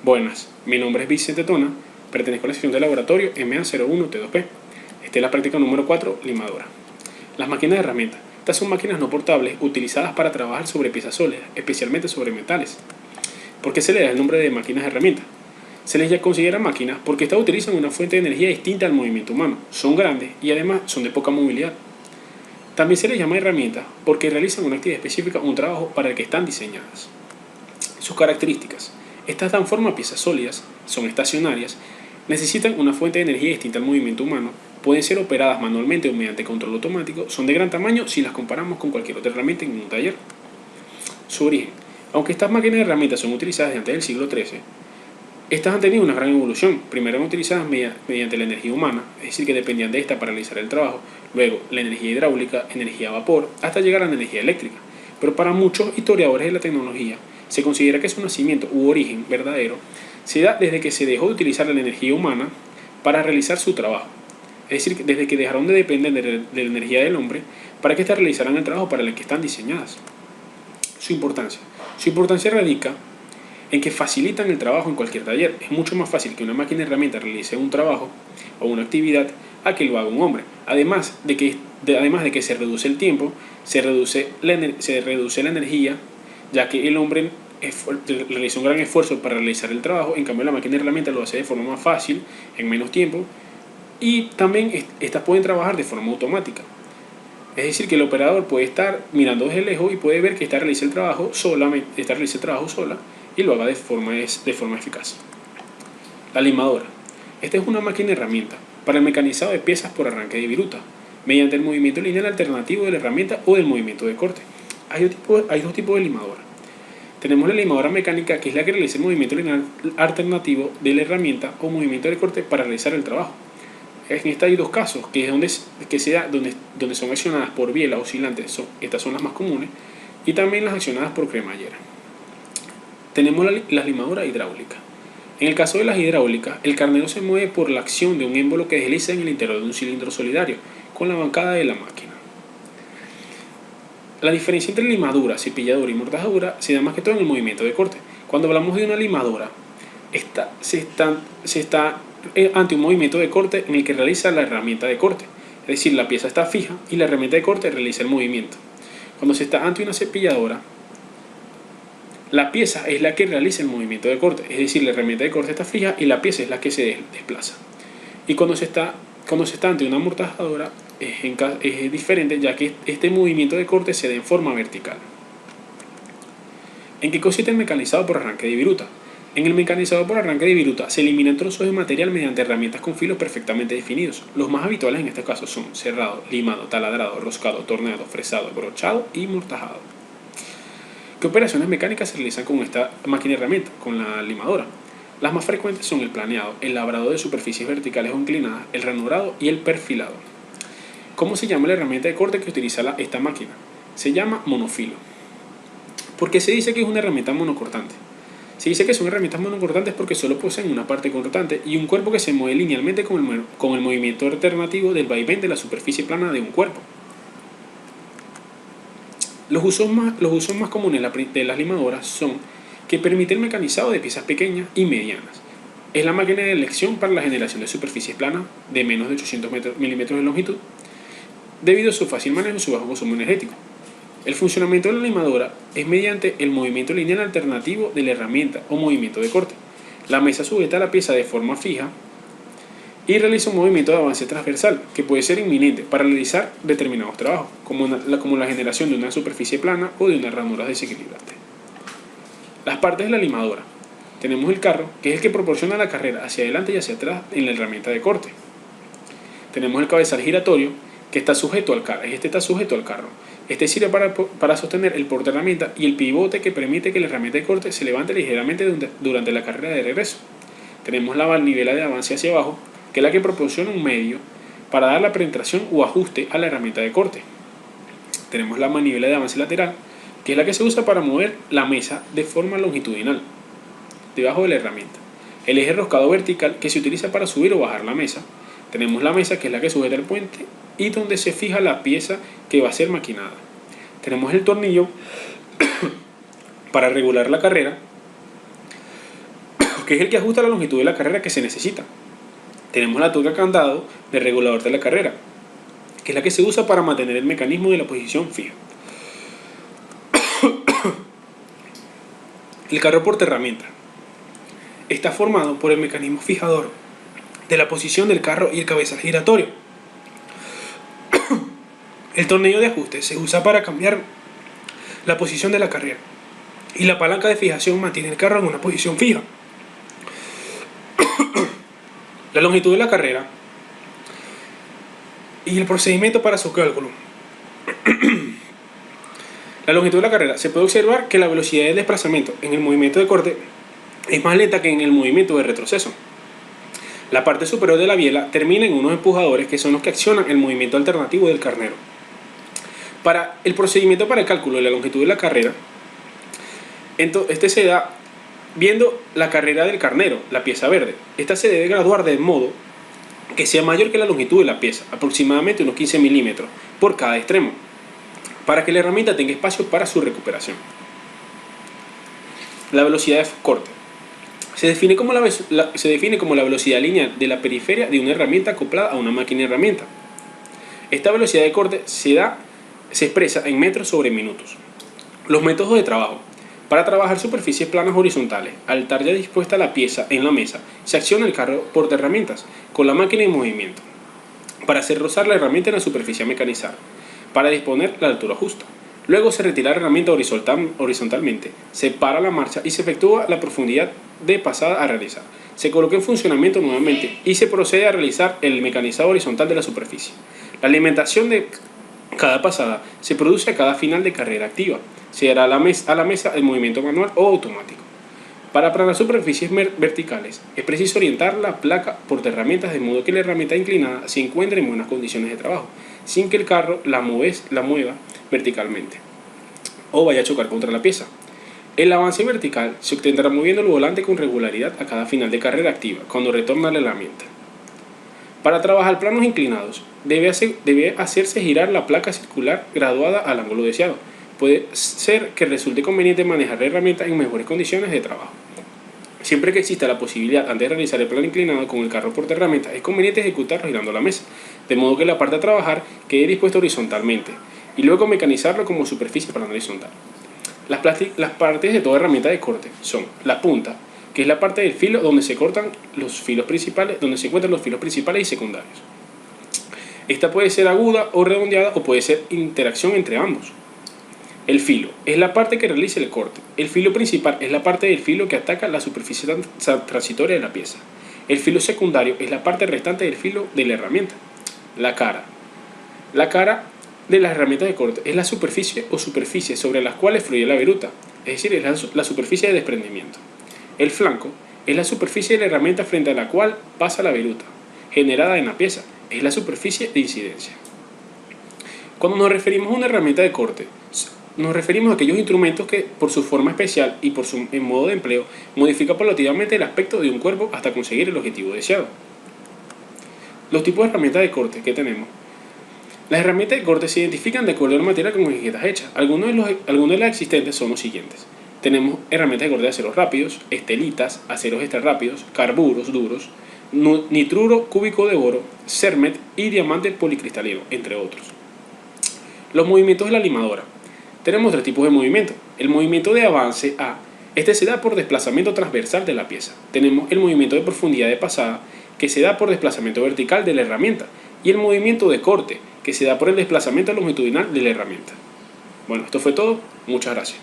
Buenas, mi nombre es Vicente Tona, pertenezco a la sección de laboratorio MA01T2P. Esta es la práctica número 4, limadora. Las máquinas de herramientas. Estas son máquinas no portables utilizadas para trabajar sobre piezas sólidas, especialmente sobre metales. ¿Por qué se le da el nombre de máquinas de herramientas? Se les considera máquinas porque estas utilizan una fuente de energía distinta al movimiento humano, son grandes y además son de poca movilidad. También se les llama herramientas porque realizan una actividad específica, un trabajo para el que están diseñadas. Sus características. Estas dan forma a piezas sólidas, son estacionarias, necesitan una fuente de energía distinta al movimiento humano, pueden ser operadas manualmente o mediante control automático, son de gran tamaño si las comparamos con cualquier otra herramienta en un taller. Su origen. Aunque estas máquinas de herramientas son utilizadas desde antes del siglo XIII, estas han tenido una gran evolución. Primero eran utilizadas mediante la energía humana, es decir, que dependían de esta para realizar el trabajo, luego la energía hidráulica, energía a vapor, hasta llegar a la energía eléctrica. Pero para muchos historiadores de la tecnología, se considera que su nacimiento u origen verdadero se da desde que se dejó de utilizar la energía humana para realizar su trabajo. Es decir, desde que dejaron de depender de la energía del hombre para que éstas realizaran el trabajo para el que están diseñadas. Su importancia. Su importancia radica en que facilitan el trabajo en cualquier taller. Es mucho más fácil que una máquina de herramientas realice un trabajo o una actividad a que lo haga un hombre. Además de que se reduce el tiempo, se reduce la energía, ya que el hombre realiza un gran esfuerzo para realizar el trabajo, en cambio la máquina de herramientas lo hace de forma más fácil, en menos tiempo, y también estas pueden trabajar de forma automática. Es decir, que el operador puede estar mirando desde lejos y puede ver que esta realiza el trabajo sola y lo haga de forma eficaz. La limadora. Esta es una máquina de herramienta para el mecanizado de piezas por arranque de viruta, mediante el movimiento lineal alternativo de la herramienta o del movimiento de corte. Hay dos tipos de limadora. Tenemos la limadora mecánica, que es la que realiza el movimiento lineal alternativo de la herramienta o movimiento de corte para realizar el trabajo. En esta hay dos casos, que es donde son accionadas por biela oscilante, estas son las más comunes, y también las accionadas por cremallera. Tenemos la limadora hidráulica. En el caso de las hidráulicas, el carnero se mueve por la acción de un émbolo que desliza en el interior de un cilindro solidario, con la bancada de la máquina. La diferencia entre limadura, cepilladura y mortajadura se da más que todo en el movimiento de corte. Cuando hablamos de una limadora, se está ante un movimiento de corte en el que realiza la herramienta de corte. Es decir, la pieza está fija y la herramienta de corte realiza el movimiento. Cuando se está ante una cepilladora, la pieza es la que realiza el movimiento de corte. Es decir, la herramienta de corte está fija y la pieza es la que se desplaza. Y cuando se está ante una amortajadora es diferente, ya que este movimiento de corte se da en forma vertical. ¿En qué consiste el mecanizado por arranque de viruta? En el mecanizado por arranque de viruta se eliminan trozos de material mediante herramientas con filos perfectamente definidos. Los más habituales en este caso son cerrado, limado, taladrado, roscado, torneado, fresado, brochado y mortajado. ¿Qué operaciones mecánicas se realizan con esta máquina de herramienta, con la limadora? Las más frecuentes son el planeado, el labrado de superficies verticales o inclinadas, el ranurado y el perfilado. ¿Cómo se llama la herramienta de corte que utiliza esta máquina? Se llama monofilo. ¿Por qué se dice que es una herramienta monocortante? Se dice que son herramientas monocortantes porque solo poseen una parte cortante y un cuerpo que se mueve linealmente con el movimiento alternativo del vaivén de la superficie plana de un cuerpo. Los usos más comunes de las limadoras son que permite el mecanizado de piezas pequeñas y medianas. Es la máquina de elección para la generación de superficies planas de menos de 800 milímetros de longitud, debido a su fácil manejo y su bajo consumo energético. El funcionamiento de la limadora es mediante el movimiento lineal alternativo de la herramienta o movimiento de corte. La mesa sujeta a la pieza de forma fija y realiza un movimiento de avance transversal que puede ser inminente para realizar determinados trabajos, como la generación de una superficie plana o de una ranura desequilibrante. Las partes de la limadora. Tenemos el carro, que es el que proporciona la carrera hacia adelante y hacia atrás en la herramienta de corte. Tenemos el cabezal giratorio, que está sujeto al carro. Este sirve para sostener el portaherramienta y el pivote que permite que la herramienta de corte se levante ligeramente durante la carrera de regreso. Tenemos la manivela de avance hacia abajo, que es la que proporciona un medio para dar la penetración o ajuste a la herramienta de corte. Tenemos la manivela de avance lateral, que es la que se usa para mover la mesa de forma longitudinal debajo de la herramienta. El eje roscado vertical, que se utiliza para subir o bajar la mesa. Tenemos la mesa, que es la que sujeta el puente y donde se fija la pieza que va a ser maquinada. Tenemos el tornillo para regular la carrera que es el que ajusta la longitud de la carrera que se necesita. Tenemos la tuerca candado de regulador de la carrera, que es la que se usa para mantener el mecanismo de la posición fija. El carro portaherramienta está formado por el mecanismo fijador de la posición del carro y el cabezal giratorio. El tornillo de ajuste se usa para cambiar la posición de la carrera y la palanca de fijación mantiene el carro en una posición fija. La longitud de la carrera y el procedimiento para su cálculo. La longitud de la carrera. Se puede observar que la velocidad de desplazamiento en el movimiento de corte es más lenta que en el movimiento de retroceso. La parte superior de la biela termina en unos empujadores que son los que accionan el movimiento alternativo del carnero. Para el procedimiento para el cálculo de la longitud de la carrera, este se da viendo la carrera del carnero, la pieza verde. Esta se debe graduar de modo que sea mayor que la longitud de la pieza, aproximadamente unos 15 milímetros por cada extremo, para que la herramienta tenga espacio para su recuperación. La velocidad de corte se define como la velocidad lineal de la periferia de una herramienta acoplada a una máquina de herramienta. Esta velocidad de corte se expresa en metros sobre minutos. Los métodos de trabajo. Para trabajar superficies planas horizontales, al estar ya dispuesta la pieza en la mesa, se acciona el carro portaherramientas con la máquina en movimiento para hacer rozar la herramienta en la superficie a mecanizar, para disponer la altura justa. Luego se retira la herramienta horizontalmente, se para la marcha y se efectúa la profundidad de pasada a realizar. Se coloca en funcionamiento nuevamente y se procede a realizar el mecanizado horizontal de la superficie. La alimentación de cada pasada se produce a cada final de carrera activa. Se hará a la mesa el movimiento manual o automático. Para planar superficies verticales es preciso orientar la placa portaherramientas de modo que la herramienta inclinada se encuentre en buenas condiciones de trabajo, sin que el carro la mueva verticalmente o vaya a chocar contra la pieza. El avance vertical se obtendrá moviendo el volante con regularidad a cada final de carrera activa, cuando retorna la herramienta. Para trabajar planos inclinados, debe hacerse girar la placa circular graduada al ángulo deseado. Puede ser que resulte conveniente manejar la herramienta en mejores condiciones de trabajo. Siempre que exista la posibilidad antes de realizar el plano inclinado con el carro portaherramientas, es conveniente ejecutarlo girando la mesa, de modo que la parte a trabajar quede dispuesta horizontalmente, y luego mecanizarlo como superficie plana horizontal. Las partes de toda herramienta de corte son la punta, que es la parte del filo donde se cortan los filos principales, donde se encuentran los filos principales y secundarios. Esta puede ser aguda o redondeada o puede ser interacción entre ambos. El filo es la parte que realiza el corte. El filo principal es la parte del filo que ataca la superficie transitoria de la pieza. El filo secundario es la parte restante del filo de la herramienta. La cara. La cara de las herramientas de corte es la superficie o superficies sobre las cuales fluye la viruta, es decir, es la superficie de desprendimiento. El flanco es la superficie de la herramienta frente a la cual pasa la viruta, generada en la pieza, es la superficie de incidencia. Cuando nos referimos a una herramienta de corte, nos referimos a aquellos instrumentos que, por su forma especial y por su modo de empleo, modifican paulatinamente el aspecto de un cuerpo hasta conseguir el objetivo deseado. Los tipos de herramientas de corte que tenemos. Las herramientas de corte se identifican de acuerdo a la materia con que están hechas. Algunos de las existentes son los siguientes. Tenemos herramientas de corte de aceros rápidos, estelitas, aceros extra rápidos, carburos duros, nitruro cúbico de oro, cermet y diamante policristalino, entre otros. Los movimientos de la limadora. Tenemos tres tipos de movimiento. El movimiento de avance A. Este se da por desplazamiento transversal de la pieza. Tenemos el movimiento de profundidad de pasada, que se da por desplazamiento vertical de la herramienta. Y el movimiento de corte, que se da por el desplazamiento longitudinal de la herramienta. Bueno, esto fue todo. Muchas gracias.